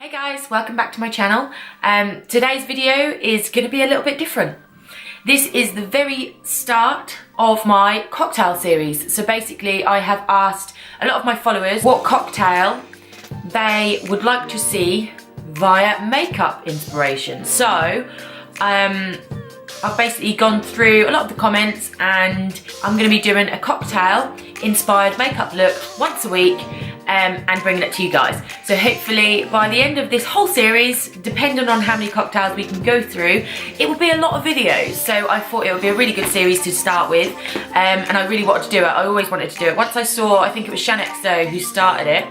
Hey guys, welcome back to my channel. Today's video is going to be a little bit different. This is the very start of my cocktail series. So basically I have asked a lot of my followers what cocktail they would like to see via makeup inspiration. So I've basically gone through a lot of the comments and I'm going to be doing a cocktail inspired makeup look once a week and bringing it to you guys. So hopefully by the end of this whole series, depending on how many cocktails we can go through, it will be a lot of videos. So I thought it would be a really good series to start with, and I really wanted to do it. I always wanted to do it. Once I saw, I think it was Jadexodyble who started it,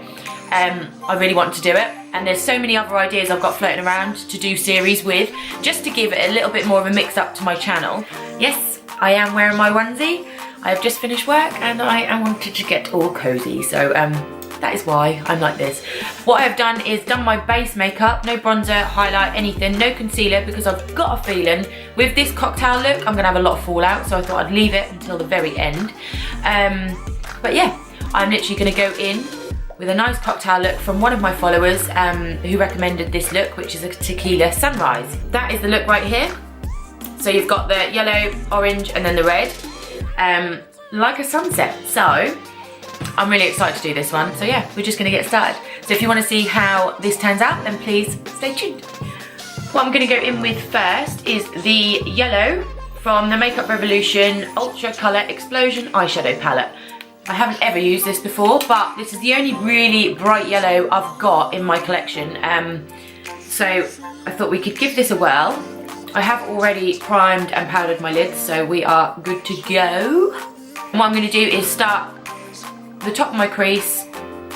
I really wanted to do it. And there's so many other ideas I've got floating around to do series with, just to give it a little bit more of a mix up to my channel. Yes, I am wearing my onesie. I have just finished work and I wanted to get all cozy. So that is why I'm like this. What I've done is done my base makeup, no bronzer, highlight, anything, no concealer, because I've got a feeling with this cocktail look, I'm gonna have a lot of fallout, so I thought I'd leave it until the very end. But yeah, I'm literally gonna go in with a nice cocktail look from one of my followers who recommended this look, which is a Tequila Sunrise. That is the look right here. So you've got the yellow, orange, and then the red, like a sunset. So I'm really excited to do this one. So yeah, we're just gonna get started. So if you wanna see how this turns out, then please stay tuned. What I'm gonna go in with first is the yellow from the Makeup Revolution Ultra Colour Explosion Eyeshadow Palette. I haven't ever used this before, but this is the only really bright yellow I've got in my collection. So I thought we could give this a whirl. I have already primed and powdered my lids, so we are good to go. And what I'm gonna do is start the top of my crease,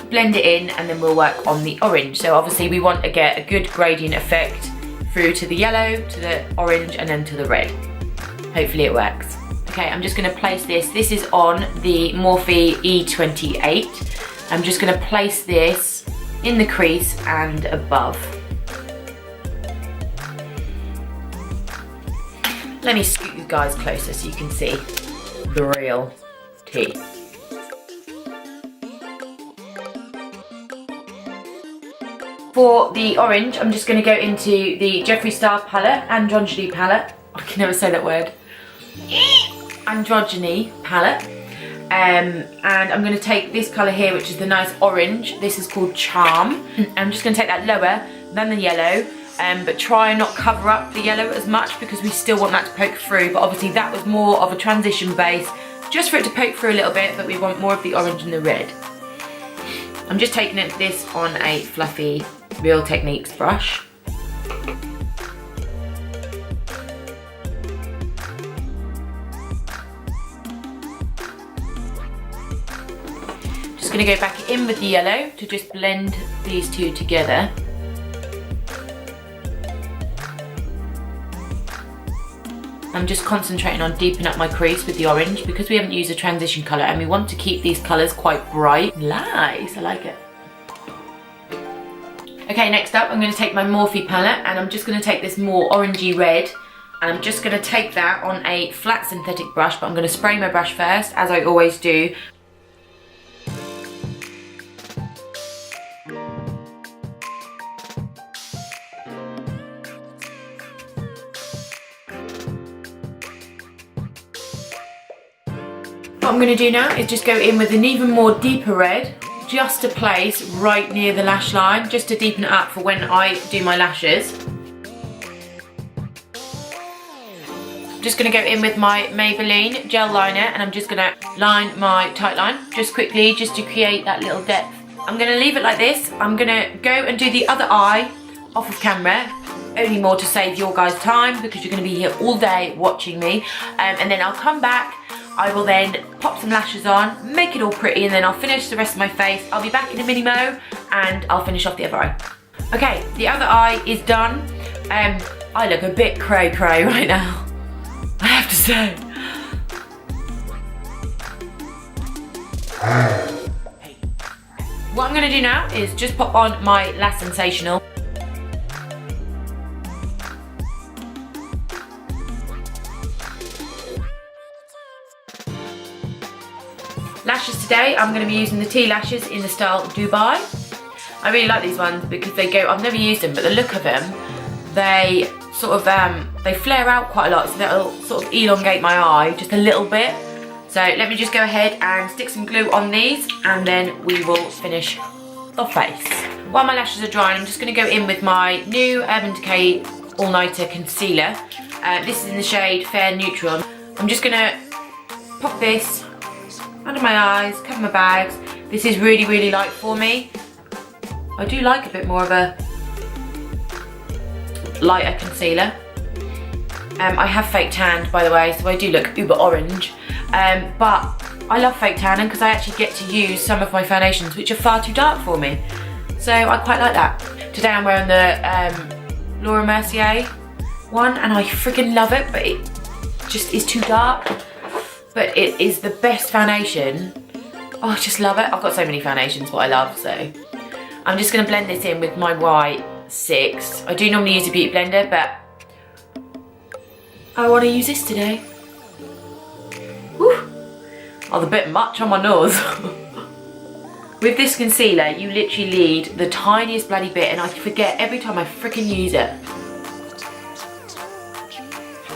blend it in, and then we'll work on the orange. So obviously we want to get a good gradient effect through to the yellow, to the orange, and then to the red. Hopefully it works. Okay, I'm just gonna place this. This is on the Morphe E28. I'm just gonna place this in the crease and above. Let me scoot you guys closer so you can see the real tea. For the orange, I'm just going to go into the Jeffree Star palette, Androgyny palette. I can never say that word. Androgyny palette. And I'm going to take this colour here, which is the nice orange. This is called Charm. I'm just going to take that lower than the yellow, but try and not cover up the yellow as much because we still want that to poke through. But obviously that was more of a transition base, just for it to poke through a little bit, but we want more of the orange and the red. I'm just taking this on a fluffy Real Techniques brush. Just going to go back in with the yellow to just blend these two together. I'm just concentrating on deepening up my crease with the orange because we haven't used a transition colour and we want to keep these colours quite bright. Nice, I like it. Okay, next up I'm going to take my Morphe palette and I'm just going to take this more orangey red and I'm just going to take that on a flat synthetic brush, but I'm going to spray my brush first, as I always do. What I'm going to do now is just go in with an even more deeper red, just to place right near the lash line, just to deepen it up for when I do my lashes. I'm just going to go in with my Maybelline gel liner and I'm just going to line my tight line just quickly, just to create that little depth. I'm going to leave it like this. I'm going to go and do the other eye off of camera, only more to save your guys time because you're going to be here all day watching me, and then I'll come back. I will then pop some lashes on, make it all pretty, and then I'll finish the rest of my face. I'll be back in a mini-mo and I'll finish off the other eye. Okay, the other eye is done. I look a bit cray-cray right now, I have to say. What I'm gonna do now is just pop on my Last Sensational. Lashes today, I'm going to be using the T lashes in the style Dubai. I really like these ones because they go, I've never used them, but the look of them, they sort of, they flare out quite a lot, so they'll sort of elongate my eye just a little bit. So let me just go ahead and stick some glue on these, and then we will finish the face. While my lashes are drying, I'm just going to go in with my new Urban Decay All Nighter Concealer. This is in the shade Fair Neutral. I'm just going to pop this under my eyes, cover my bags. This is really, really light for me. I do like a bit more of a lighter concealer. I have fake tanned, by the way, so I do look uber orange. But I love fake tanning because I actually get to use some of my foundations which are far too dark for me. So I quite like that. Today I'm wearing the Laura Mercier one, and I freaking love it, but it just is too dark. But it is the best foundation. Oh, I just love it. I've got so many foundations what I love, so I'm just going to blend this in with my Y6. I do normally use a beauty blender, but I want to use this today. Whew. Oh, a bit much on my nose. With this concealer, you literally need the tiniest bloody bit, and I forget every time I freaking use it.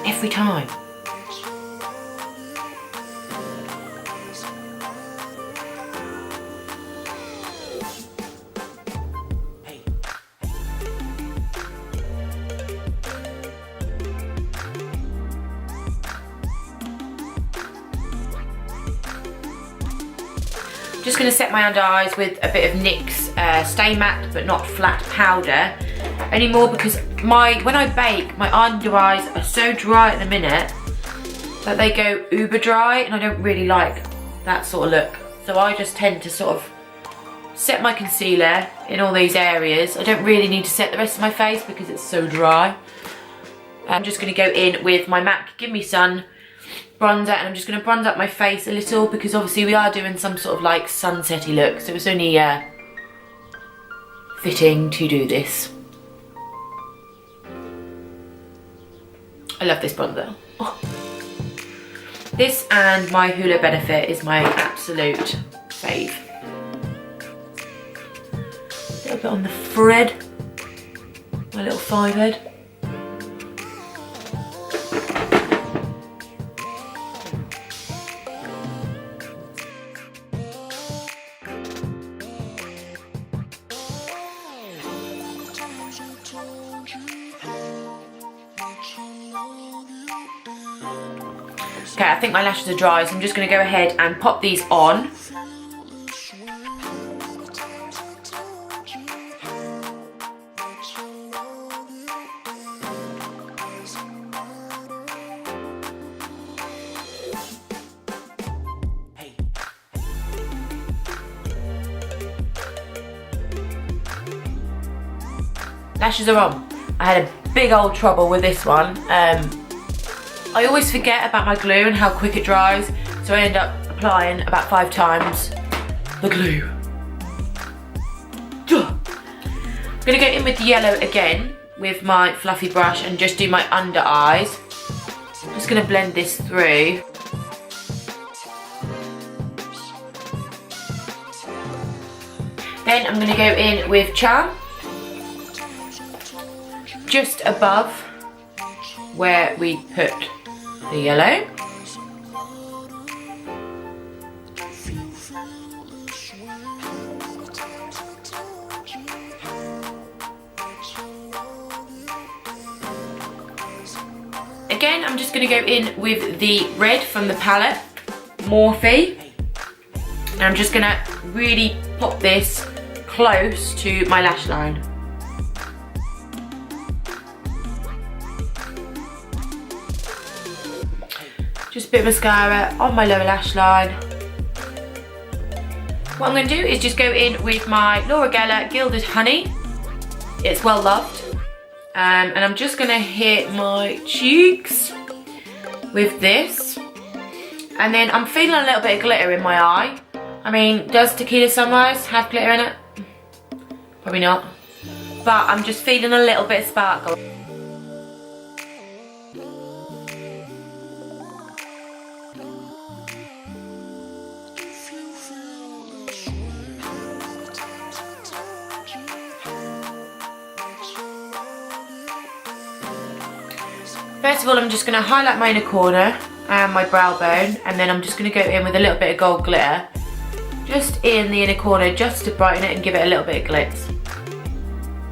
Every time. Just going to set my under eyes with a bit of NYX Stay Matte but not flat powder anymore, because when I bake, my under eyes are so dry at the minute that they go uber dry, and I don't really like that sort of look. So I just tend to sort of set my concealer in all these areas. I don't really need to set the rest of my face because it's so dry. I'm just going to go in with my MAC Give Me Sun bronzer, and I'm just going to bronze up my face a little because obviously we are doing some sort of like sunsetty look, so it's only fitting to do this. I love this bronzer. Oh. This and my Hoola Benefit is my absolute fave. A little bit on the forehead, my little forehead. Okay, I think my lashes are dry, so I'm just going to go ahead and pop these on. Lashes are on. I had a big old trouble with this one. I always forget about my glue and how quick it dries, so I end up applying about 5 times the glue. I'm going to go in with the yellow again with my fluffy brush and just do my under eyes. I'm just going to blend this through. Then I'm going to go in with Charm, just above where we put the yellow. Again, I'm just going to go in with the red from the palette, Morphe. And I'm just going to really pop this close to my lash line. Just a bit of mascara on my lower lash line. What I'm going to do is just go in with my Laura Geller Gilded Honey. It's well loved. And I'm just going to hit my cheeks with this. And then I'm feeling a little bit of glitter in my eye. I mean, does Tequila Sunrise have glitter in it? Probably not. But I'm just feeling a little bit of sparkle. First of all, I'm just going to highlight my inner corner and my brow bone, and then I'm just going to go in with a little bit of gold glitter. Just in the inner corner, just to brighten it and give it a little bit of glitz.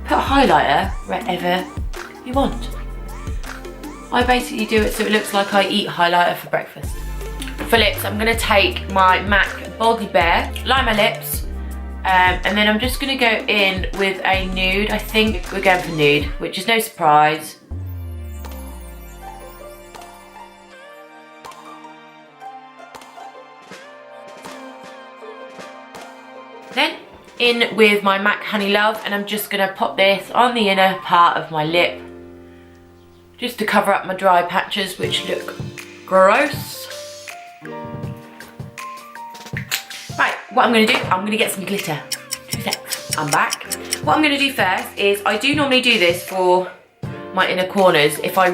Put a highlighter wherever you want. I basically do it so it looks like I eat highlighter for breakfast. For lips, I'm going to take my MAC Boldly Bare, line my lips, and then I'm just going to go in with a nude. I think we're going for nude, which is no surprise. Then in with my MAC Honey Love, and I'm just going to pop this on the inner part of my lip, just to cover up my dry patches which look gross. Right, what I'm going to do, I'm going to get some glitter. 2 seconds, I'm back. What I'm going to do first is, I do normally do this for my inner corners. If I'm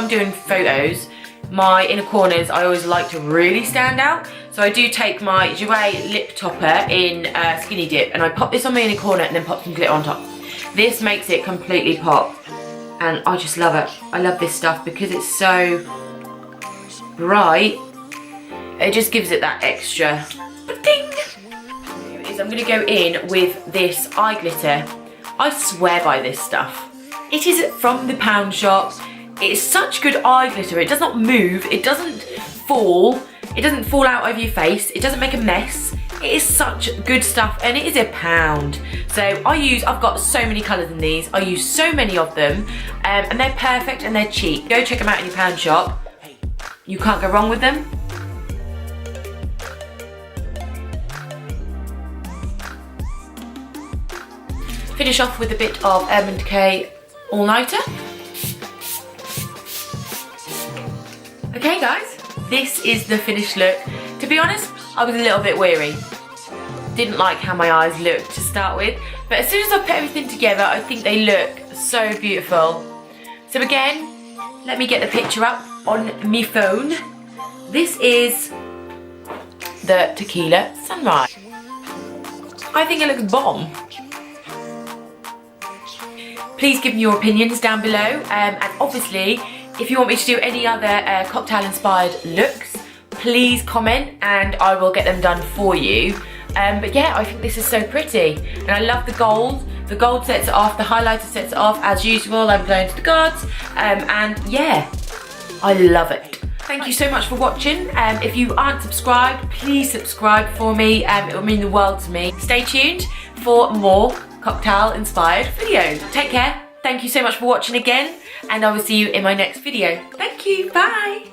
doing photos, my inner corners I always like to really stand out. So I do take my Jouer lip topper in Skinny Dip, and I pop this on my inner corner and then pop some glitter on top. This makes it completely pop, and I just love it. I love this stuff because it's so bright. It just gives it that extra ding. I'm going to go in with this eye glitter. I swear by this stuff. It is from the pound shop. It is such good eye glitter. It does not move. It doesn't fall. It doesn't fall out over your face. It doesn't make a mess. It is such good stuff, and it is £1. So I've got so many colours in these. I use so many of them, and they're perfect and they're cheap. Go check them out in your pound shop. You can't go wrong with them. Finish off with a bit of Urban Decay All Nighter. Okay guys, this is the finished look. To be honest, I was a little bit weary. Didn't like how my eyes looked to start with, but as soon as I put everything together, I think they look so beautiful. So again, let me get the picture up on my phone. This is the Tequila Sunrise. I think it looks bomb. Please give me your opinions down below, and obviously if you want me to do any other cocktail inspired looks, please comment and I will get them done for you. But yeah, I think this is so pretty, and I love the gold. The gold sets it off, the highlighter sets it off as usual. I'm going to the gods, and yeah, I love it. Thank you so much for watching. If you aren't subscribed, please subscribe for me. It will mean the world to me. Stay tuned for more cocktail inspired videos. Take care. Thank you so much for watching again, and I will see you in my next video. Thank you. Bye.